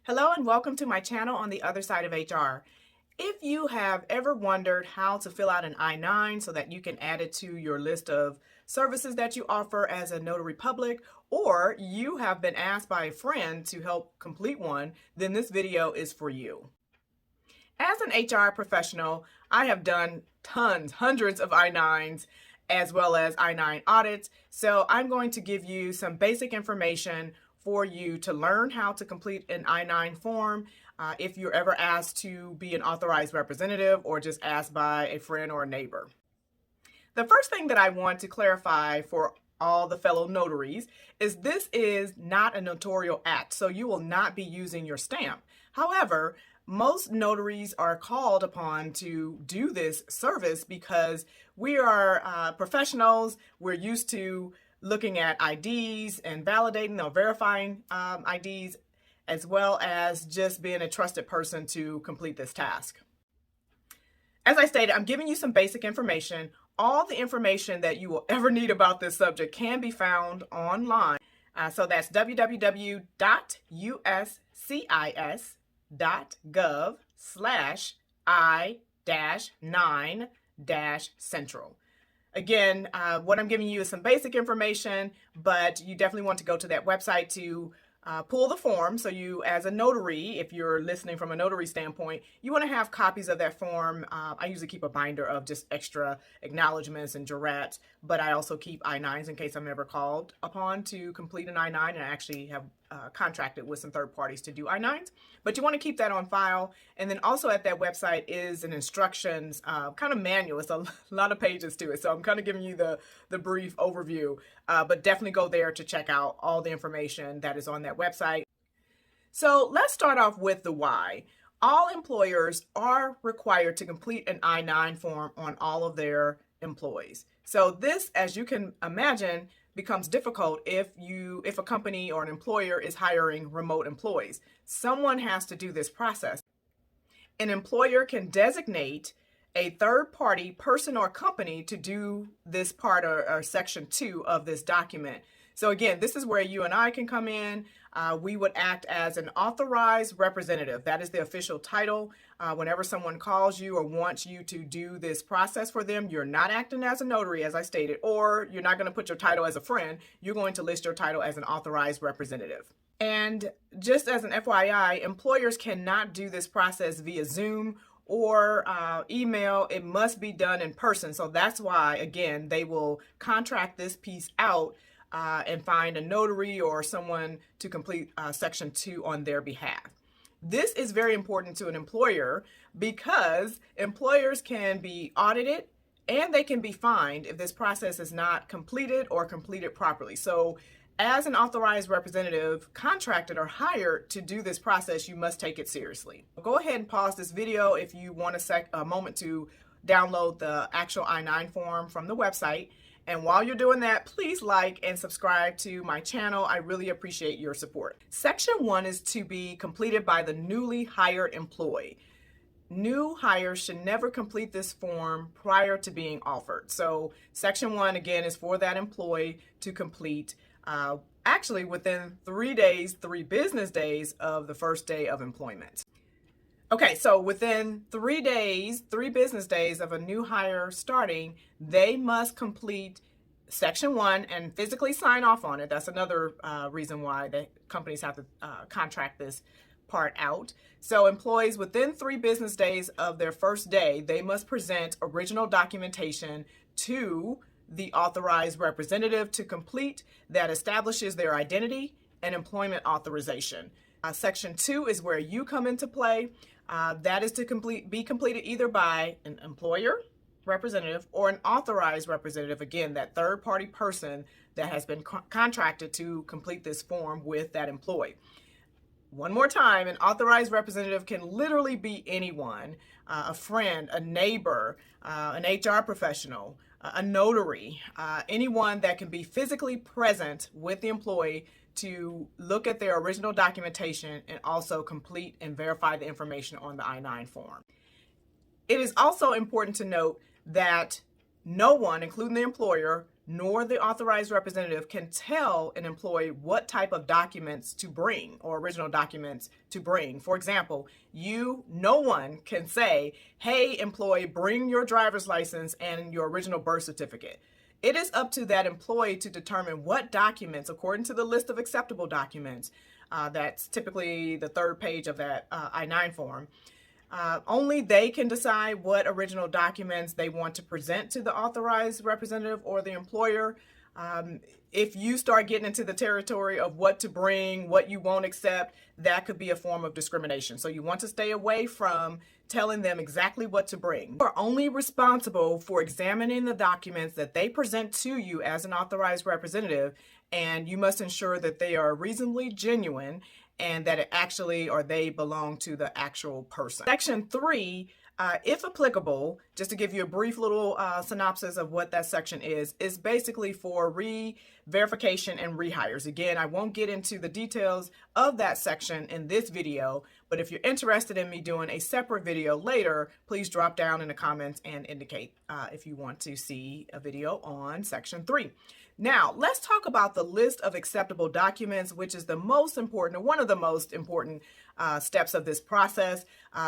Hello and welcome to my channel on the other side of HR. If you have ever wondered how to fill out an I-9 so that you can add it to your list of services that you offer as a notary public, or you have been asked by a friend to help complete one, then this video is for you. As an HR professional, I have done hundreds of I-9s as well as I-9 audits. So I'm going to give you some basic information for you to learn how to complete an I-9 form if you're ever asked to be an authorized representative or just asked by a friend or a neighbor. The first thing that I want to clarify for all the fellow notaries is this is not a notarial act, so you will not be using your stamp. However, most notaries are called upon to do this service because we are professionals. We're used to looking at IDs and validating or verifying IDs, as well as just being a trusted person to complete this task. As I stated, I'm giving you some basic information. All the information that you will ever need about this subject can be found online. So that's www.uscis.gov/I-9-central. Again, what I'm giving you is some basic information, but you definitely want to go to that website to pull the form. So you, as a notary, if you're listening from a notary standpoint, you want to have copies of that form. I usually keep a binder of just extra acknowledgments and jurats, but I also keep I-9s in case I'm ever called upon to complete an I-9, and I actually have contracted with some third parties to do I-9s. But you want to keep that on file. And then also at that website is an instructions kind of manual. It's a lot of pages to it. So I'm kind of giving you the brief overview, but definitely go there to check out all the information that is on that website. So let's start off with the why. All employers are required to complete an I-9 form on all of their employees. So this, as you can imagine, becomes difficult if a company or an employer is hiring remote employees. Someone has to do this process. An employer can designate a third-party person or company to do this part or section 2 of this document. So again, this is where you and I can come in. We would act as an authorized representative. That is the official title. Whenever someone calls you or wants you to do this process for them, you're not acting as a notary, as I stated, or you're not going to put your title as a friend. You're going to list your title as an authorized representative. And just as an FYI, employers cannot do this process via Zoom or email. It must be done in person. So that's why, again, they will contract this piece out and find a notary or someone to complete section 2 on their behalf. This is very important to an employer because employers can be audited and they can be fined if this process is not completed or completed properly. So as an authorized representative, contracted or hired to do this process, you must take it seriously. Go ahead and pause this video if you want a moment to download the actual I-9 form from the website. And while you're doing that, please like and subscribe to my channel. I really appreciate your support. Section 1 is to be completed by the newly hired employee. New hires should never complete this form prior to being offered. So section 1, again, is for that employee to complete actually within 3 business days of the first day of employment. Okay, so within 3 business days of a new hire starting, they must complete section 1 and physically sign off on it. That's another reason why the companies have to contract this part out. So employees within 3 business days of their first day, they must present original documentation to the authorized representative to complete that establishes their identity and employment authorization. Section 2 is where you come into play. That is to be completed either by an employer representative or an authorized representative, again, that third-party person that has been contracted to complete this form with that employee. One more time, an authorized representative can literally be anyone, a friend, a neighbor, an HR professional, a notary, anyone that can be physically present with the employee to look at their original documentation and also complete and verify the information on the I-9 form. It is also important to note that no one, including the employer, nor the authorized representative can tell an employee what type of documents to bring or original documents to bring. For example, no one can say, hey, employee, bring your driver's license and your original birth certificate. It is up to that employee to determine what documents, according to the list of acceptable documents, that's typically the third page of that I-9 form. Only they can decide what original documents they want to present to the authorized representative or the employer. If you start getting into the territory of what to bring, what you won't accept, that could be a form of discrimination. So you want to stay away from telling them exactly what to bring. You are only responsible for examining the documents that they present to you as an authorized representative, and you must ensure that they are reasonably genuine and that it actually or they belong to the actual person. Section 3, if applicable, just to give you a brief little synopsis of what that section is basically for re-verification and rehires. Again, I won't get into the details of that section in this video, but if you're interested in me doing a separate video later, please drop down in the comments and indicate if you want to see a video on Section 3. Now, let's talk about the list of acceptable documents, which is the most important, or one of the most important steps of this process.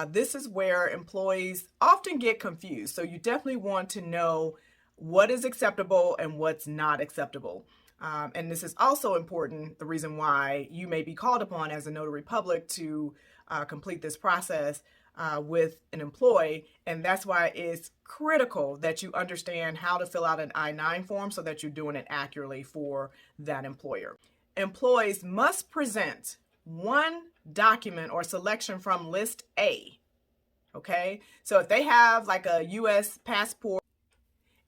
This is where employees often get confused. So you definitely want to know what is acceptable and what's not acceptable. And this is also important, the reason why you may be called upon as a notary public to complete this process with an employee, and that's why it's critical that you understand how to fill out an I-9 form so that you're doing it accurately for that employer. Employees must present one document or selection from List A, okay? So if they have like a U.S. passport,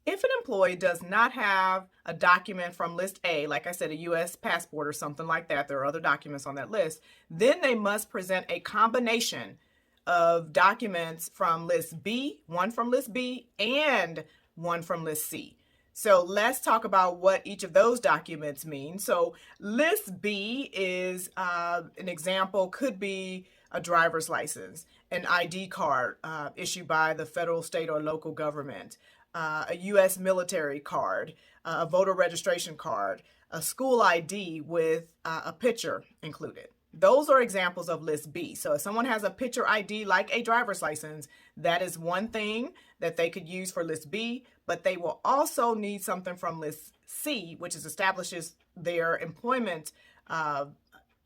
if an employee does not have a document from List A, like I said, a U.S. passport or something like that, there are other documents on that list, then they must present a combination of documents from List B, one from List B, and one from List C. So let's talk about what each of those documents mean. So List B is an example, could be a driver's license, an ID card issued by the federal, state, or local government, a U.S. military card, a voter registration card, a school ID with a picture included. Those are examples of List B. So if someone has a picture ID like a driver's license, that is one thing that they could use for List B, but they will also need something from List C, which establishes their employment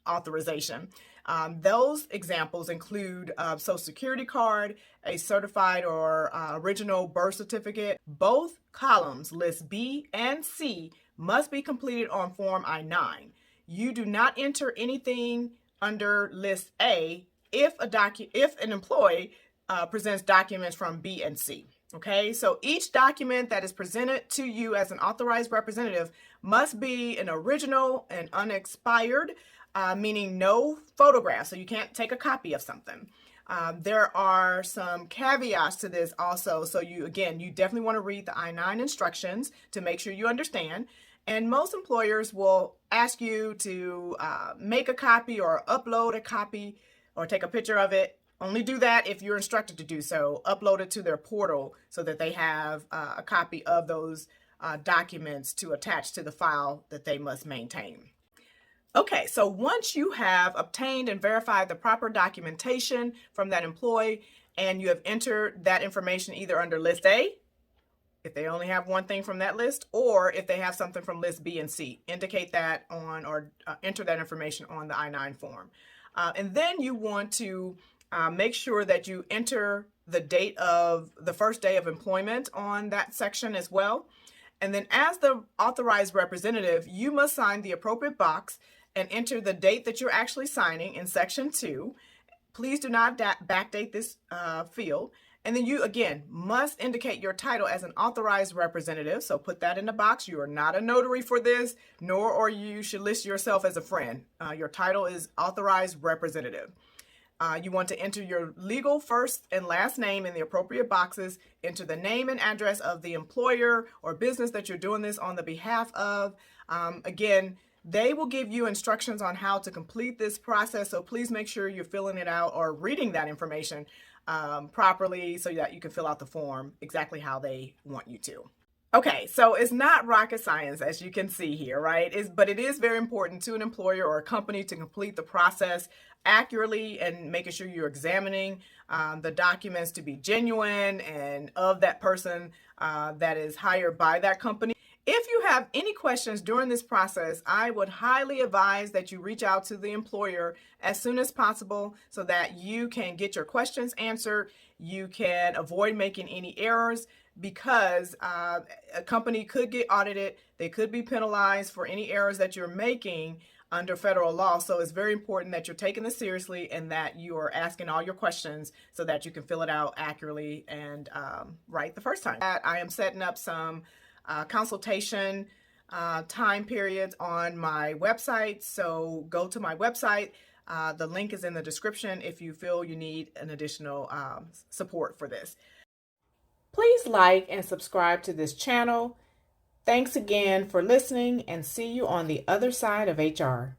authorization. Those examples include a Social Security card, a certified or original birth certificate. Both columns, List B and C, must be completed on Form I-9. You do not enter anything under List A if an employee presents documents from B and C. Okay, so each document that is presented to you as an authorized representative must be an original and unexpired, meaning no photograph, so you can't take a copy of something. There are some caveats to this also, so you definitely want to read the I-9 instructions to make sure you understand. And most employers will ask you to make a copy or upload a copy or take a picture of it. Only do that if you're instructed to do so. Upload it to their portal so that they have a copy of those documents to attach to the file that they must maintain. Okay, so once you have obtained and verified the proper documentation from that employee and you have entered that information either under List A, if they only have one thing from that list, or if they have something from List B and C, indicate that on or enter that information on the I-9 form. And then you want to make sure that you enter the date of the first day of employment on that section as well. And then as the authorized representative, you must sign the appropriate box and enter the date that you're actually signing in Section 2. Please do not backdate this field. And then you, again, must indicate your title as an authorized representative. So put that in the box. You are not a notary for this, nor are you should list yourself as a friend. Your title is authorized representative. You want to enter your legal first and last name in the appropriate boxes. Enter the name and address of the employer or business that you're doing this on the behalf of. Again, they will give you instructions on how to complete this process. So please make sure you're filling it out or reading that information properly so that you can fill out the form exactly how they want you to. Okay, so it's not rocket science, as you can see here, right? But it is very important to an employer or a company to complete the process accurately and making sure you're examining the documents to be genuine and of that person that is hired by that company. If you have any questions during this process, I would highly advise that you reach out to the employer as soon as possible so that you can get your questions answered. You can avoid making any errors because a company could get audited. They could be penalized for any errors that you're making under federal law. So it's very important that you're taking this seriously and that you are asking all your questions so that you can fill it out accurately and right the first time. I am setting up some consultation time periods on my website. So go to my website. The link is in the description if you feel you need an additional support for this. Please like and subscribe to this channel. Thanks again for listening and see you on the other side of HR.